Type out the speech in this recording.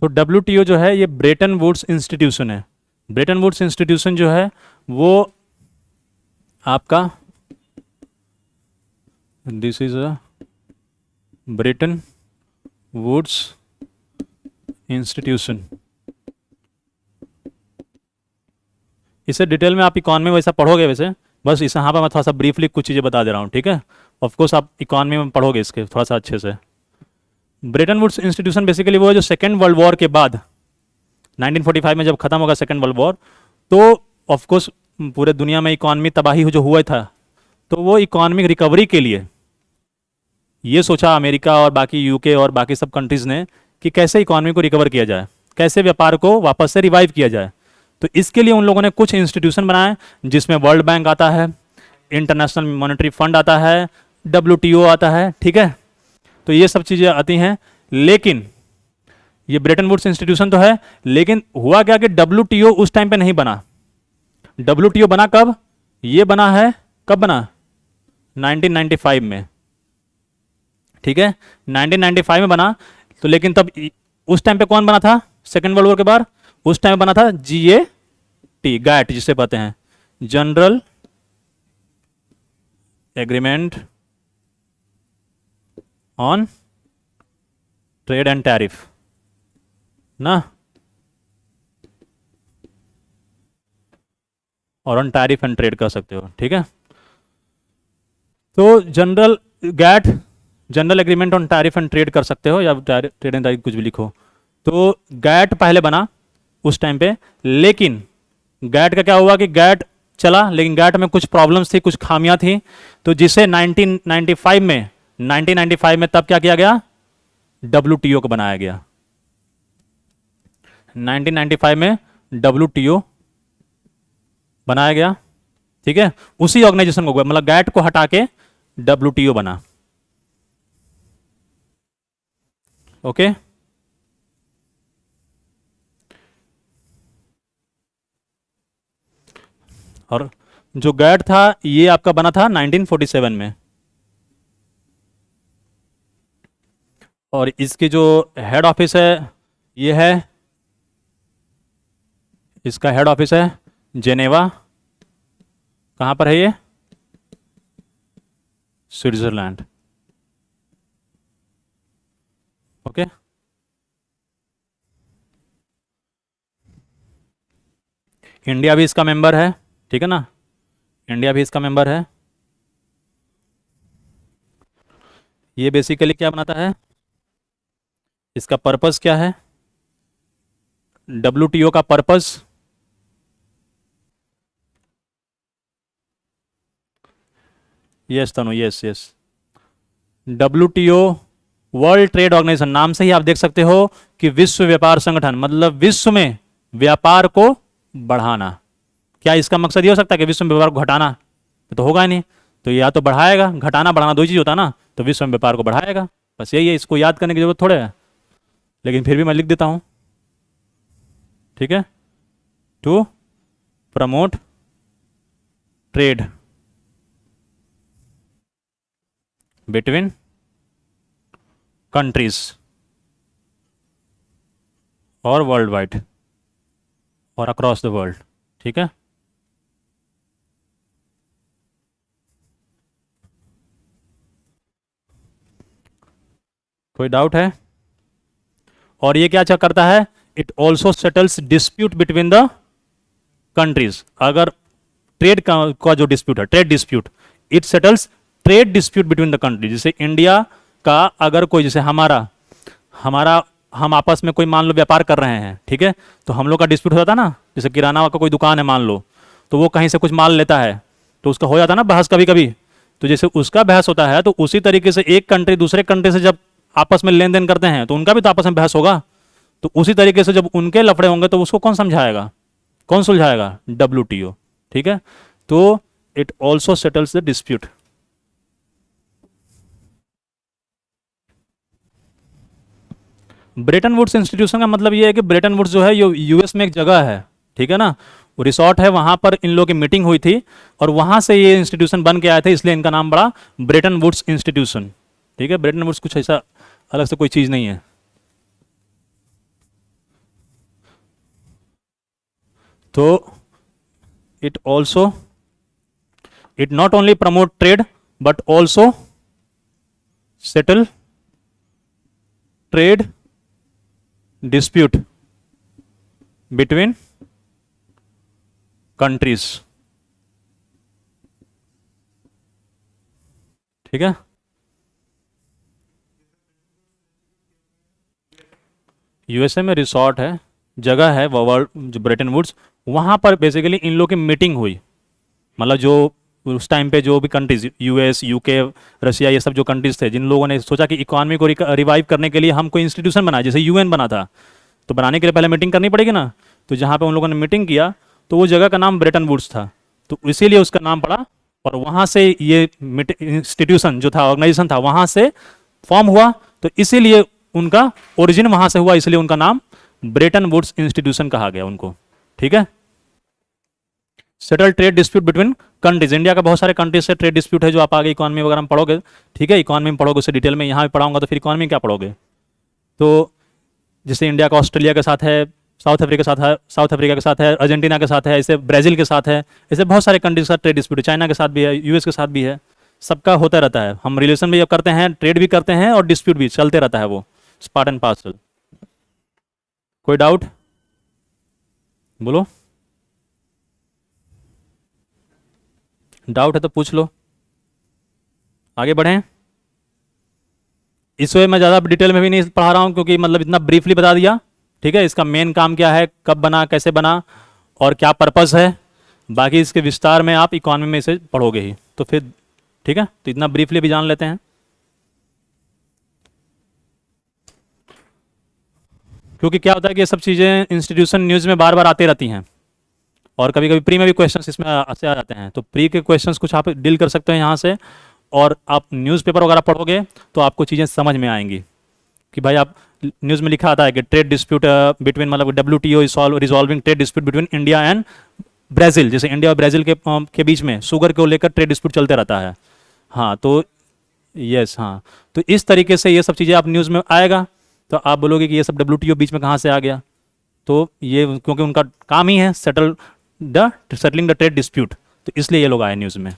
तो WTO जो है ये ब्रेटन वुड्स इंस्टीट्यूशन है। ब्रेटन वुड्स इंस्टीट्यूशन जो है वो आपका, this is a Bretton Woods institution. इसे डिटेल में आप इकॉनमी में वैसा पढ़ोगे, वैसे बस इस यहाँ पर मैं थोड़ा सा ब्रीफली कुछ चीज़ें बता दे रहा हूँ, ठीक है। ऑफकोर्स आप इकॉनमी में पढ़ोगे इसके थोड़ा सा अच्छे से। ब्रेटन वुड्स इंस्टीट्यूशन बेसिकली वो है जो सेकेंड वर्ल्ड वॉर के बाद 1945 में जब खत्म होगा सेकेंड वर्ल्ड वॉर, तो ऑफकोर्स पूरे दुनिया में इकॉनमी तबाही जो हुआ था, तो वो इकॉनमिक रिकवरी के लिए ये सोचा अमेरिका और बाकी यूके और बाकी सब कंट्रीज़ ने कि कैसे इकॉनमी को रिकवर किया जाए, कैसे व्यापार को वापस से रिवाइव किया जाए। तो इसके लिए उन लोगों ने कुछ इंस्टीट्यूशन बनाए, जिसमें वर्ल्ड बैंक आता है, इंटरनेशनल मॉनेटरी फंड आता है, WTO आता है, ठीक है। तो ये सब चीज़ें आती हैं, लेकिन ये ब्रेटन वुड्स इंस्टीट्यूशन तो है, लेकिन हुआ क्या कि WTO उस टाइम पे नहीं बना। WTO बना कब? ये बना है, कब बना? 1995 में, ठीक है, 1995 में बना। तो लेकिन तब उस टाइम पे कौन बना था सेकेंड वर्ल्ड वॉर के बाद? उस टाइम बना था GATT, जिसे कहते हैं general agreement on trade and tariff ना, और ऑन टैरिफ एंड ट्रेड कर सकते हो, ठीक है। तो general general agreement on tariff and trade कर सकते हो, या ट्रेड एंड टैरिफ कुछ भी लिखो। तो GATT पहले बना उस टाइम पे, लेकिन GATT का क्या हुआ कि GATT चला, लेकिन GATT में कुछ प्रॉब्लम्स थी, कुछ खामियां थी, तो जिसे 1995 में तब क्या किया गया? WTO को बनाया गया। 1995 में WTO बनाया गया, ठीक है। उसी ऑर्गेनाइजेशन को, मतलब GATT को हटा के WTO बना, ओके। और जो GATT था ये आपका बना था 1947 में, और इसकी जो हेड ऑफिस है ये है, इसका हेड ऑफिस है जेनेवा। कहां पर है ये? Switzerland, okay. इंडिया भी इसका मेंबर है, ठीक है ना, इंडिया भी इसका मेंबर है। ये बेसिकली क्या बनाता है, इसका पर्पस क्या है? WTO का purpose yes Tanu, yes yes, WTO World Trade Organization, नाम से ही आप देख सकते हो कि विश्व व्यापार संगठन, मतलब विश्व में व्यापार को बढ़ाना। क्या इसका मकसद ये हो सकता है कि विश्व में व्यापार को घटाना? तो होगा ही नहीं। तो या तो बढ़ाएगा, घटाना बढ़ाना दो ही चीज होता है ना, तो विश्व में व्यापार को बढ़ाएगा, बस यही है। इसको याद करने की जरूरत थोड़े है, लेकिन फिर भी मैं लिख देता हूं, ठीक है। To promote trade between countries और वर्ल्ड वाइड और अक्रॉस द वर्ल्ड, ठीक है। कोई डाउट है? और ये क्या करता है? It also settles dispute between the countries. अगर ट्रेड का जो डिस्प्यूट है, trade dispute, it settles trade dispute between the countries. जैसे इंडिया का अगर कोई, जैसे हमारा हम आपस में कोई मान लो व्यापार कर रहे हैं, ठीक है, तो हम लोग का डिस्प्यूट हो जाता ना, जैसे किराना का कोई दुकान है मान लो, तो वो कहीं से कुछ माल लेता है, तो उसका हो जाता ना बहस कभी कभी। तो जैसे उसका बहस होता है, तो उसी तरीके से एक कंट्री दूसरे कंट्री से जब आपस में लेन देन करते हैं, तो उनका भी तो आपस में बहस होगा। तो उसी तरीके से जब उनके लफड़े होंगे, तो उसको कौन समझाएगा, कौन सुलझाएगा? WTO, ठीक है। तो it also settles the dispute. Bretton Woods institution का मतलब ये है कि ब्रेटन वुड्स जो है ये US में एक जगह है, ठीक है ना, रिसोर्ट है, वहां पर इन लोगों की मीटिंग हुई थी और वहां से ये इंस्टीट्यूशन बन के आए थे, इसलिए इनका नाम बड़ा ब्रेटन वुड्स इंस्टीट्यूशन, ठीक है। ब्रेटन वुड्स कुछ ऐसा अलग से कोई चीज़ नहीं है। तो it also, it not only promote trade but also settle trade dispute between countries. ठीक है, यूएसए में रिसोर्ट है, जगह है वो वर्ल्ड जो ब्रेटन वुड्स, वहाँ पर बेसिकली इन लोगों की मीटिंग हुई। मतलब जो उस टाइम पे जो भी कंट्रीज, यूएस, यूके, रशिया, ये सब जो कंट्रीज थे, जिन लोगों ने सोचा कि इकोनॉमी को रिवाइव करने के लिए हम कोई इंस्टीट्यूशन बनाए, जैसे यूएन बना था, तो बनाने के लिए पहले मीटिंग करनी पड़ेगी ना। तो जहाँ पे उन लोगों ने मीटिंग किया तो वो जगह का नाम ब्रेटन वुड्स था, तो इसीलिए उसका नाम पड़ा। और वहाँ से ये इंस्टीट्यूशन जो था, ऑर्गेनाइजेशन था, वहाँ से फॉर्म हुआ, तो इसीलिए उनका ओरिजिन वहाँ से हुआ, इसलिए उनका नाम ब्रेटन वुड्स इंस्टीट्यूशन कहा गया उनको। ठीक है, settle trade dispute between countries, India का बहुत सारे कंट्रीज से ट्रेड डिस्प्यूट है, जो आप आगे इकोनॉमी वगैरह में पढ़ोगे। ठीक है, इकोनॉमी में पढ़ोगे उसे डिटेल में, यहाँ भी पढ़ाऊंगा तो फिर इकोनॉमी क्या पढ़ोगे। तो जैसे इंडिया का ऑस्ट्रेलिया के साथ है, साउथ अफ्रीका के साथ है, साउथ अफ्रीका के साथ है, अर्जेंटीना के साथ है, ऐसे ब्राज़ील के साथ है, ऐसे बहुत सारे कंट्रीज के साथ ट्रेड डिस्प्यूट है, चाइना के साथ भी है, यूएस के साथ भी है, सबका होता रहता है। हम रिलेशन भी करते हैं, ट्रेड भी करते हैं, और डिस्प्यूट भी चलते रहता है, वो पार्ट एंड पार्सल। कोई डाउट बोलो, डाउट है तो पूछ लो, आगे बढ़ें। इस वे मैं ज़्यादा डिटेल में भी नहीं पढ़ा रहा हूँ, क्योंकि मतलब इतना ब्रीफली बता दिया। ठीक है, इसका मेन काम क्या है, कब बना, कैसे बना, और क्या पर्पस है, बाकी इसके विस्तार में आप इकोनॉमी में इसे पढ़ोगे ही, तो फिर ठीक है, तो इतना ब्रीफली भी जान लेते हैं। क्योंकि क्या होता है कि ये सब चीज़ें इंस्टीट्यूशन न्यूज़ में बार बार आती रहती हैं, और कभी कभी प्री में भी क्वेश्चंस इसमें से आ जाते हैं, तो प्री के क्वेश्चंस कुछ आप डील कर सकते हैं यहाँ से, और आप न्यूज़पेपर वगैरह पढ़ोगे तो आपको चीज़ें समझ में आएंगी। कि भाई आप न्यूज़ में लिखा आता है कि ट्रेड डिस्प्यूट बिटवीन, मतलब WTO resolving trade dispute between India and Brazil, जैसे इंडिया और ब्राज़ील के बीच में शुगर को लेकर ट्रेड डिस्प्यूट चलते रहता है। हाँ तो यस, हाँ तो इस तरीके से ये सब चीज़ें आप न्यूज़ में आएगा, तो आप बोलोगे कि ये सब WTO बीच में कहाँ से आ गया। तो ये क्योंकि उनका काम ही है सेटलिंग द ट्रेड डिस्प्यूट, तो इसलिए ये लोग आए न्यूज़ में।